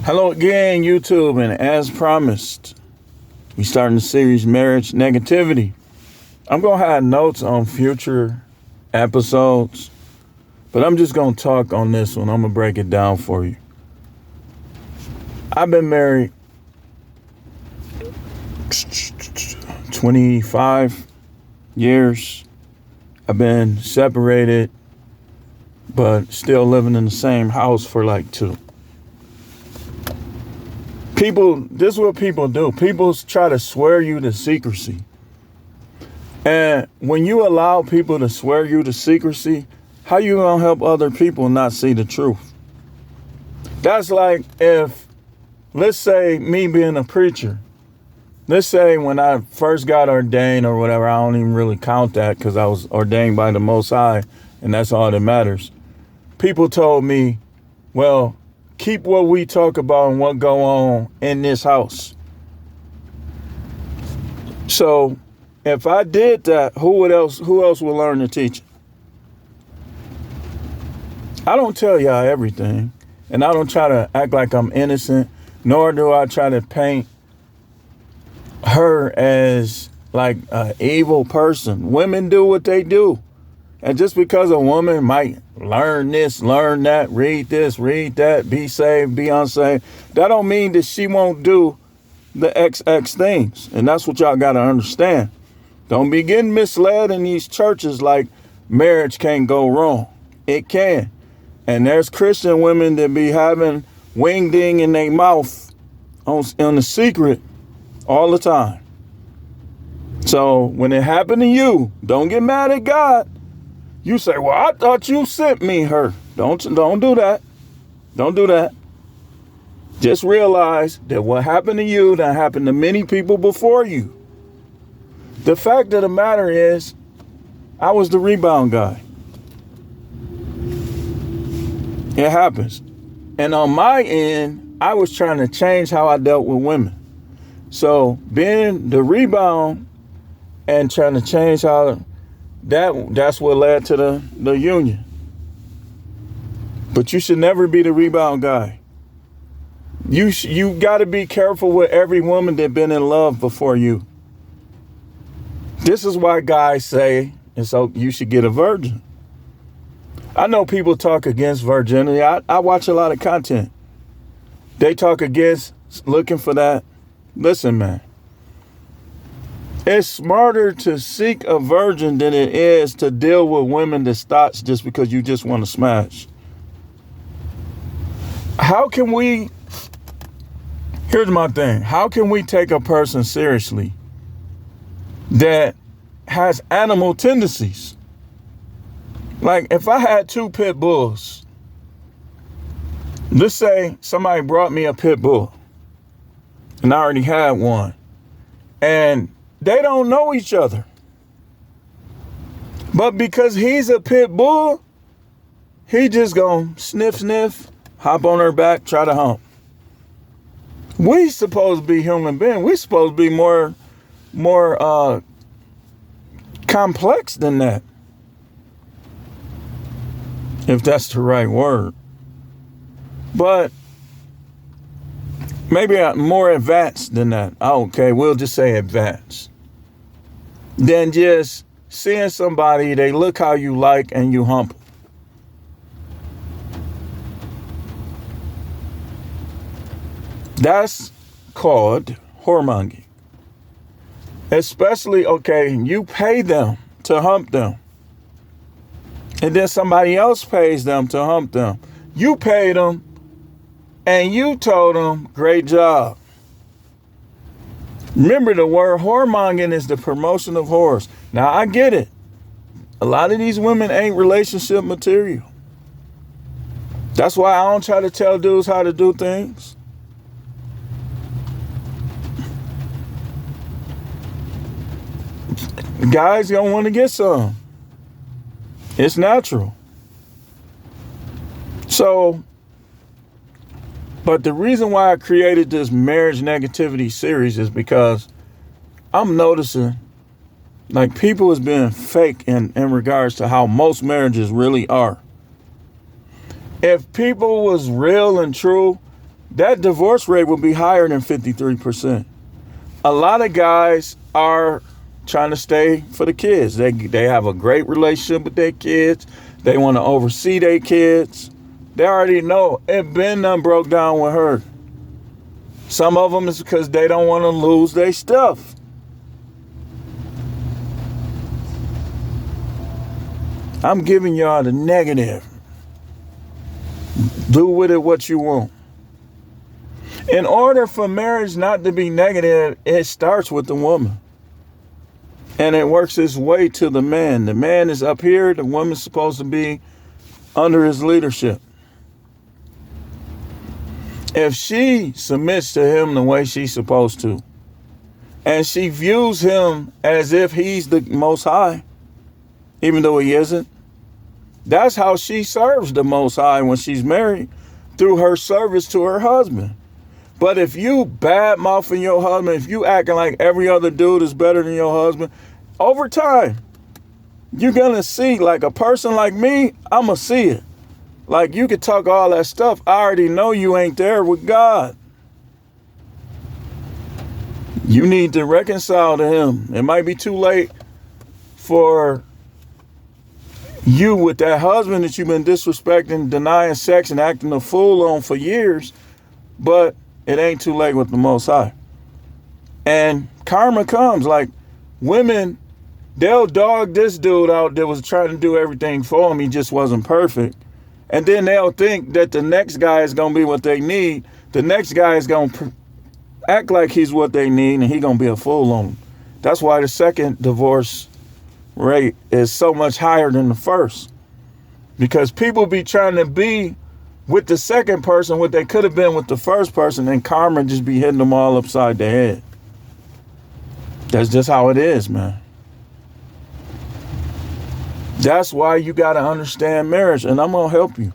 Hello again, YouTube, and as promised, we starting the series Marriage Negativity. I'm going to have notes on future episodes, but I'm just going to talk on this one. I'm going to break it down for you. I've been married 25 years. I've been separated, but still living in the same house for like 2. This is what people do. People try to swear you to secrecy. And when you allow people to swear you to secrecy, how you gonna help other people not see the truth? That's like if, let's say me being a preacher, let's say when I first got ordained or whatever, I don't even really count that because I was ordained by the Most High and that's all that matters. People told me, well, keep what we talk about and what go on in this house. So if I did that, who else will learn to teach it? I don't tell y'all everything, and I don't try to act like I'm innocent, nor do I try to paint her as like an evil person. Women do what they do. And just because a woman might learn this, learn that, read this, read that, be saved, be unsaved, that don't mean that she won't do the XX things. And that's what y'all got to understand. Don't be getting misled in these churches like marriage can't go wrong. It can. And there's Christian women that be having wing ding in their mouth on the secret all the time. So when it happened to you, don't get mad at God. You say, well, I thought you sent me her. Don't do that. Don't do that. Just realize that what happened to you, that happened to many people before you. The fact of the matter is, I was the rebound guy. It happens. And on my end, I was trying to change how I dealt with women. So being the rebound and trying to change how that's what led to the union. But you should never be the rebound guy. You got to be careful with every woman that been in love before you. This is why guys say, and so you should get a virgin. I know people talk against virginity. I watch a lot of content. They talk against looking for that. Listen, man. It's smarter to seek a virgin than it is to deal with women that starts just because you just want to smash. Here's my thing. How can we take a person seriously that has animal tendencies? Like if I had 2 pit bulls, let's say somebody brought me a pit bull and I already had one, and they don't know each other. But because he's a pit bull, he just gonna sniff, hop on her back, try to hump. We supposed to be human beings. We supposed to be more complex than that. If that's the right word. But maybe more advanced than that. Okay, we'll just say advanced. Than just seeing somebody, they look how you like and you hump. That's called whoremongering. Especially, okay, you pay them to hump them. And then somebody else pays them to hump them. You paid them and you told them, great job. Remember, the word whoremongering is the promotion of whores. Now, I get it. A lot of these women ain't relationship material. That's why I don't try to tell dudes how to do things. Guys don't want to get some. It's natural. So, but the reason why I created this marriage negativity series is because I'm noticing like people is being fake in regards to how most marriages really are. If people was real and true, that divorce rate will be higher than 53%. A lot of guys are trying to stay for the kids. They have a great relationship with their kids. They want to oversee their kids. They already know it been done broke down with her. Some of them is because they don't want to lose their stuff. I'm giving y'all the negative. Do with it what you want. In order for marriage not to be negative, it starts with the woman. And it works its way to the man. The man is up here. The woman's supposed to be under his leadership. If she submits to him the way she's supposed to, and she views him as if he's the Most High, even though he isn't, that's how she serves the Most High when she's married, through her service to her husband. But if you bad mouthing your husband, if you acting like every other dude is better than your husband, over time, you're going to see, like a person like me, I'm going to see it. Like you could talk all that stuff. I already know you ain't there with God. You need to reconcile to him. It might be too late for you with that husband that you've been disrespecting, denying sex, and acting a fool on for years, but it ain't too late with the Most High. And karma comes. Like women, they'll dog this dude out that was trying to do everything for him. He just wasn't perfect. And then they'll think that the next guy is going to be what they need. The next guy is going to act like he's what they need, and he's going to be a fool on them. That's why the second divorce rate is so much higher than the first. Because people be trying to be with the second person what they could have been with the first person, and karma just be hitting them all upside the head. That's just how it is, man. That's why you got to understand marriage, and I'm going to help you.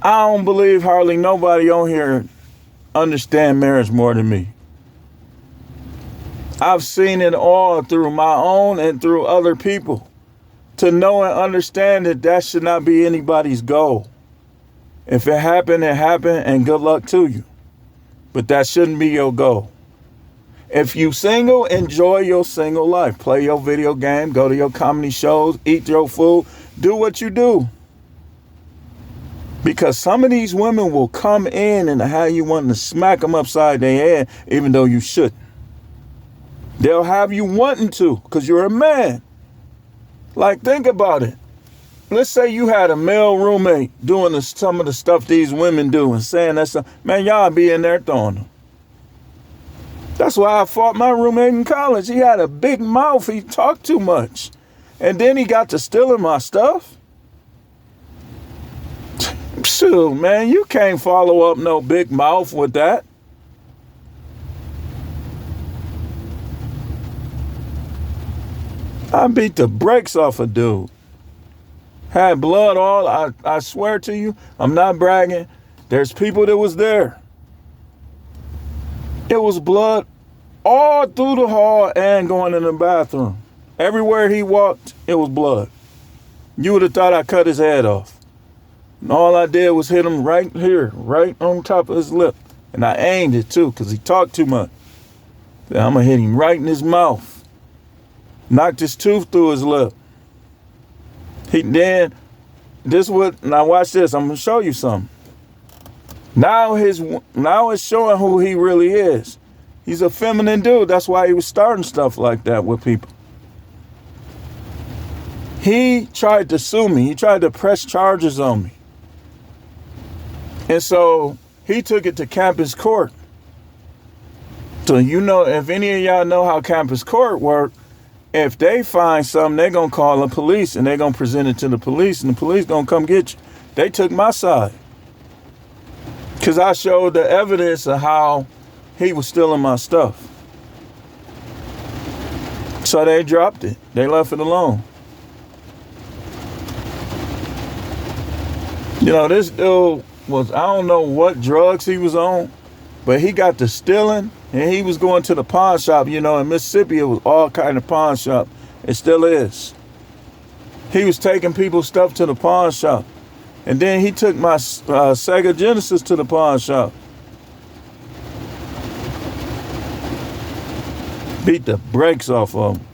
I don't believe hardly nobody on here understand marriage more than me. I've seen it all through my own and through other people. To know and understand that that should not be anybody's goal. If it happened, it happened, and good luck to you. But that shouldn't be your goal. If you single, enjoy your single life. Play your video game, go to your comedy shows, eat your food, do what you do. Because some of these women will come in and have you wanting to smack them upside their head, even though you shouldn't. They'll have you wanting to, because you're a man. Like, think about it. Let's say you had a male roommate doing some of the stuff these women do and saying that stuff. Man, y'all be in there throwing them. That's why I fought my roommate in college. He had a big mouth. He talked too much. And then he got to stealing my stuff. Shoot, man, you can't follow up no big mouth with that. I beat the brakes off a dude. Had blood all, I swear to you, I'm not bragging. There's people that was there. It was blood all through the hall and going in the bathroom. Everywhere he walked, it was blood. You would have thought I cut his head off. And all I did was hit him right here, right on top of his lip. And I aimed it too, because he talked too much. Then I'm going to hit him right in his mouth. Knocked his tooth through his lip. Now watch this. I'm going to show you something. Now it's showing who he really is. He's a feminine dude. That's why he was starting stuff like that with people. He tried to sue me. He tried to press charges on me. And so he took it to campus court. So if any of y'all know how campus court work, if they find something, they're going to call the police and they're going to present it to the police and the police going to come get you. They took my side. Because I showed the evidence of how he was stealing my stuff. So they dropped it. They left it alone. This dude was, I don't know what drugs he was on, but he got to stealing. And he was going to the pawn shop. In Mississippi, it was all kind of pawn shop. It still is. He was taking people's stuff to the pawn shop. And then he took my Sega Genesis to the pawn shop. Beat the brakes off of him.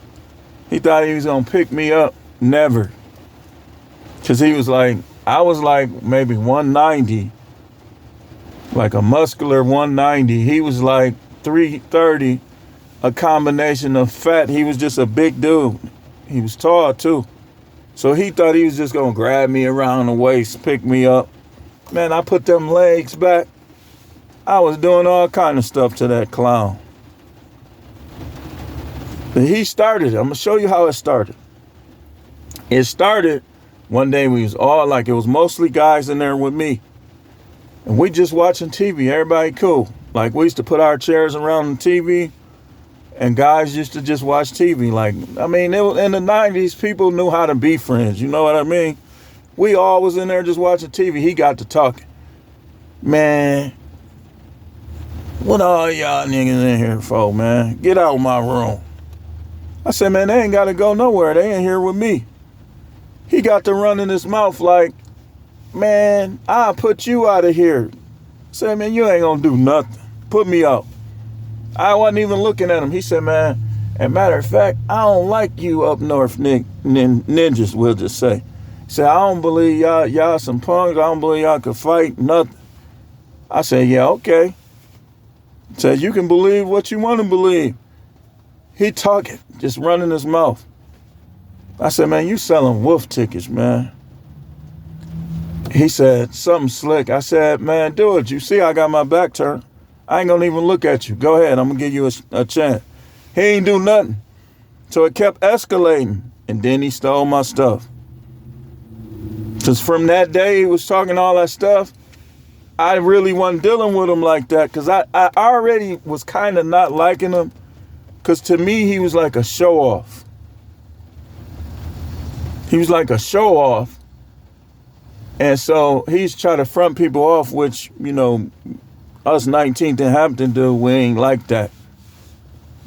He thought he was going to pick me up. Never. Because he was like, I was like maybe 190, like a muscular 190. He was like 330, a combination of fat. He was just a big dude. He was tall too. So he thought he was just going to grab me around the waist, pick me up. Man, I put them legs back. I was doing all kind of stuff to that clown. But he started it. I'm going to show you how it started. It started one day we was all like, it was mostly guys in there with me. And we just watching TV. Everybody cool. Like we used to put our chairs around the TV and guys used to just watch TV. Like, I mean, it was, in the 90s, people knew how to be friends. You know what I mean? We all was in there just watching TV. He got to talking. Man, what all y'all niggas in here for, man? Get out of my room. I said, man, they ain't got to go nowhere. They in here with me. He got to run in his mouth like, man, I'll put you out of here. I said, man, you ain't going to do nothing. Put me out. I wasn't even looking at him. He said, man, as a matter of fact, I don't like you up north ninjas, we'll just say. He said, I don't believe y'all some punks. I don't believe y'all could fight, nothing. I said, yeah, okay. He said, you can believe what you want to believe. He talking, just running his mouth. I said, man, you selling wolf tickets, man. He said, something slick. I said, man, do it. You see I got my back turned. I ain't going to even look at you. Go ahead. I'm going to give you a chance. He ain't do nothing. So it kept escalating. And then he stole my stuff. Because from that day he was talking all that stuff, I really wasn't dealing with him like that. Because I already was kind of not liking him. Because to me, he was like a show-off. He was like a show-off. And so he's trying to front people off, which, you know, us 19th and Hampton do, we ain't like that.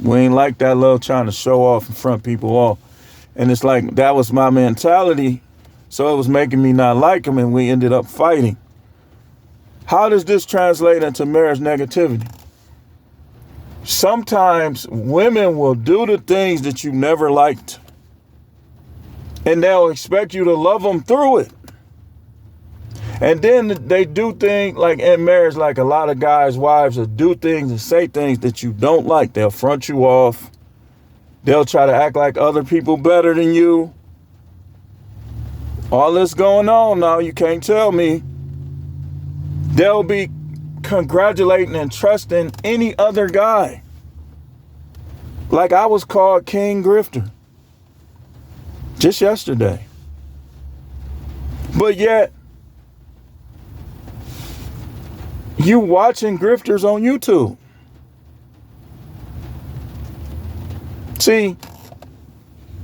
We ain't like that little trying to show off and front people off. And it's like, that was my mentality. So it was making me not like him, and we ended up fighting. How does this translate into marriage negativity? Sometimes women will do the things that you never liked. And they'll expect you to love them through it. And then they do things like in marriage, like a lot of guys' wives will do things and say things that you don't like. They'll front you off. They'll try to act like other people better than you. All this going on now, you can't tell me. They'll be congratulating and trusting any other guy. Like I was called King Grifter just yesterday. But yet, you watching grifters on YouTube. See,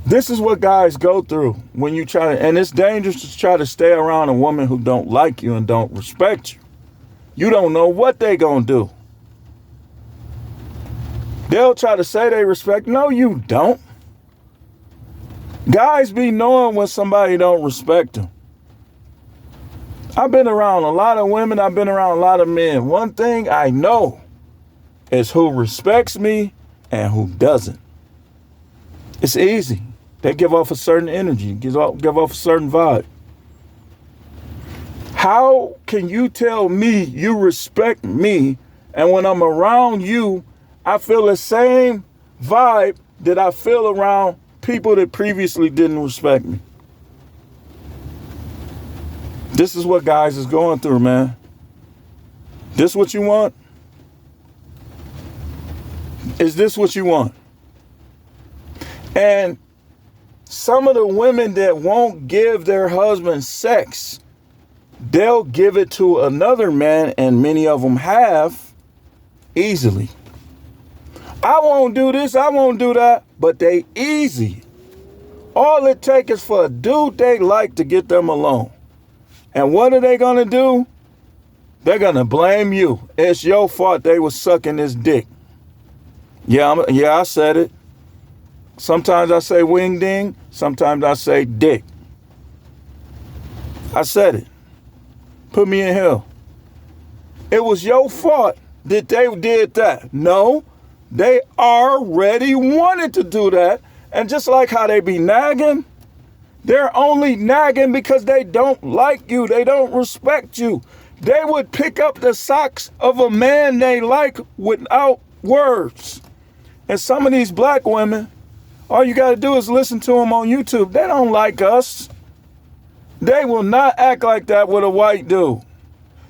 this is what guys go through when you try to, and it's dangerous to try to stay around a woman who don't like you and don't respect you. You don't know what they gonna do. They'll try to say they respect. No, you don't. Guys be knowing when somebody don't respect them. I've been around a lot of women. I've been around a lot of men. One thing I know is who respects me and who doesn't. It's easy. They give off a certain energy, give off a certain vibe. How can you tell me you respect me, and when I'm around you, I feel the same vibe that I feel around people that previously didn't respect me? This is what guys is going through, man. This what you want? Is this what you want? And some of the women that won't give their husband sex, they'll give it to another man, and many of them have easily. I won't do this, I won't do that, but they easy. All it takes is for a dude they like to get them alone. And what are they going to do? They're going to blame you. It's your fault they was sucking his dick. Yeah, I said it. Sometimes I say wing ding. Sometimes I say dick. I said it. Put me in hell. It was your fault that they did that. No, They already wanted to do that. And just like how they be nagging, they're only nagging because they don't like you. They don't respect you. They would pick up the socks of a man they like without words. And some of these black women, all you got to do is listen to them on YouTube. They don't like us. They will not act like that with a white dude.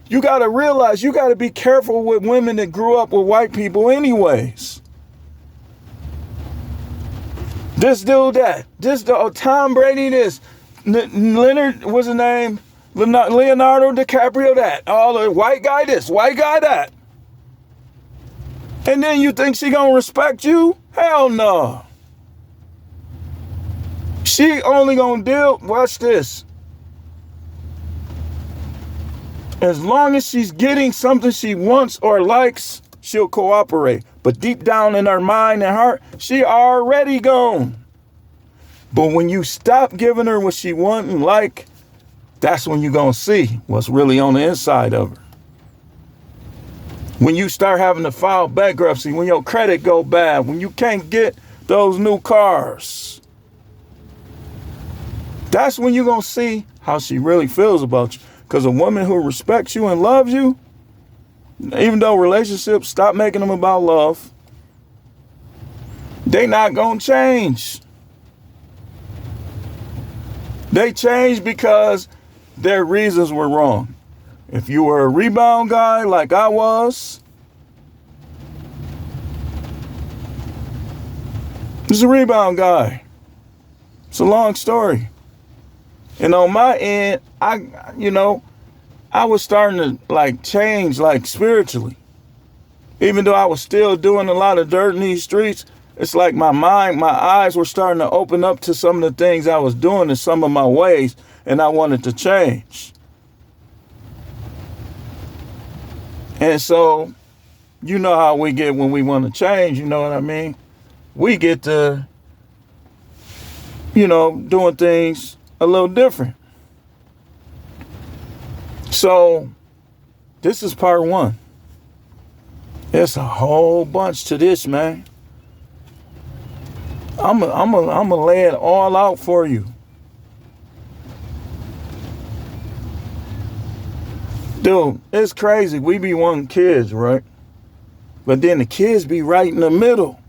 You got to realize you got to be careful with women that grew up with white people anyways. This dude that. Tom Brady this. Leonard, what's his name? Leonardo DiCaprio that. All the white guy this, white guy that. And then you think she gonna respect you? Hell no. She only gonna deal, watch this. As long as she's getting something she wants or likes, she'll cooperate. But deep down in her mind and heart, she already gone. But when you stop giving her what she want and like, that's when you're going to see what's really on the inside of her. When you start having to file bankruptcy, when your credit go bad, when you can't get those new cars, that's when you're going to see how she really feels about you. Because a woman who respects you and loves you, even though relationships stop making them about love, they not going to change. They change because their reasons were wrong. If you were a rebound guy like I was, just a rebound guy. It's a long story. And on my end, I was starting to change spiritually. Even though I was still doing a lot of dirt in these streets, it's like my eyes were starting to open up to some of the things I was doing and some of my ways, and I wanted to change. And so, you know how we get when we want to change, you know what I mean? We get to, doing things a little different. So, this is part one. There's a whole bunch to this, man. I'm gonna lay it all out for you. Dude, it's crazy. We be wanting kids, right? But then the kids be right in the middle.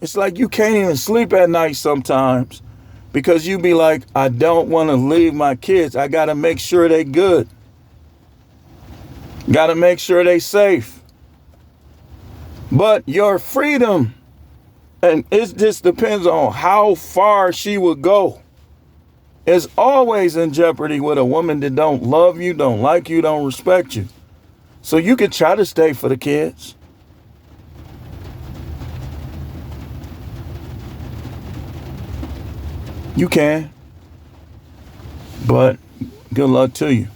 It's like you can't even sleep at night sometimes because you be like, I don't want to leave my kids. I got to make sure they good. Got to make sure they safe. But your freedom, and it just depends on how far she would go, is always in jeopardy with a woman that don't love you, don't like you, don't respect you. So you can try to stay for the kids. You can. But good luck to you.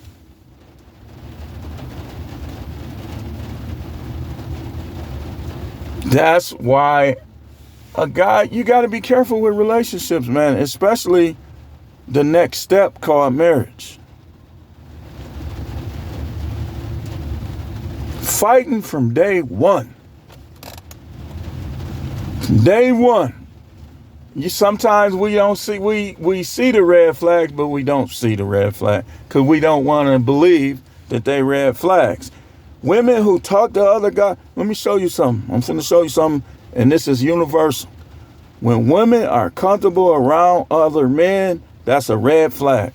That's why a guy, you got to be careful with relationships, man, especially the next step called marriage. Fighting from day one. Day one. Sometimes we don't see, we see the red flags, but we don't see the red flag because we don't want to believe that they red flags. Women who talk to other guys, let me show you something. I'm going to show you something, and this is universal. When women are comfortable around other men, that's a red flag.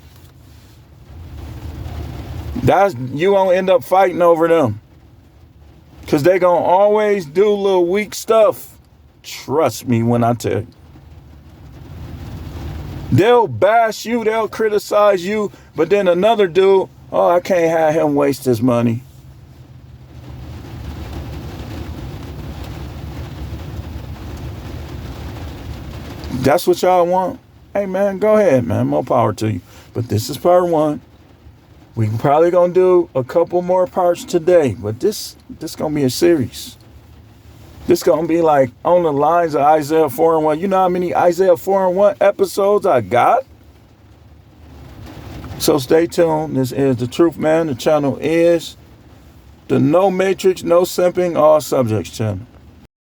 You won't end up fighting over them because they're going to always do little weak stuff. Trust me when I tell you. They'll bash you, they'll criticize you, but then another dude, oh, I can't have him waste his money. That's what y'all want? Hey, man, go ahead, man. More power to you. But this is part one. We probably going to do a couple more parts today, but this going to be a series. This going to be like on the lines of Isaiah 4 and 1. You know how many Isaiah 4 and 1 episodes I got? So stay tuned. This is The Truth Man. The channel is the No Matrix, No Simping, All Subjects channel.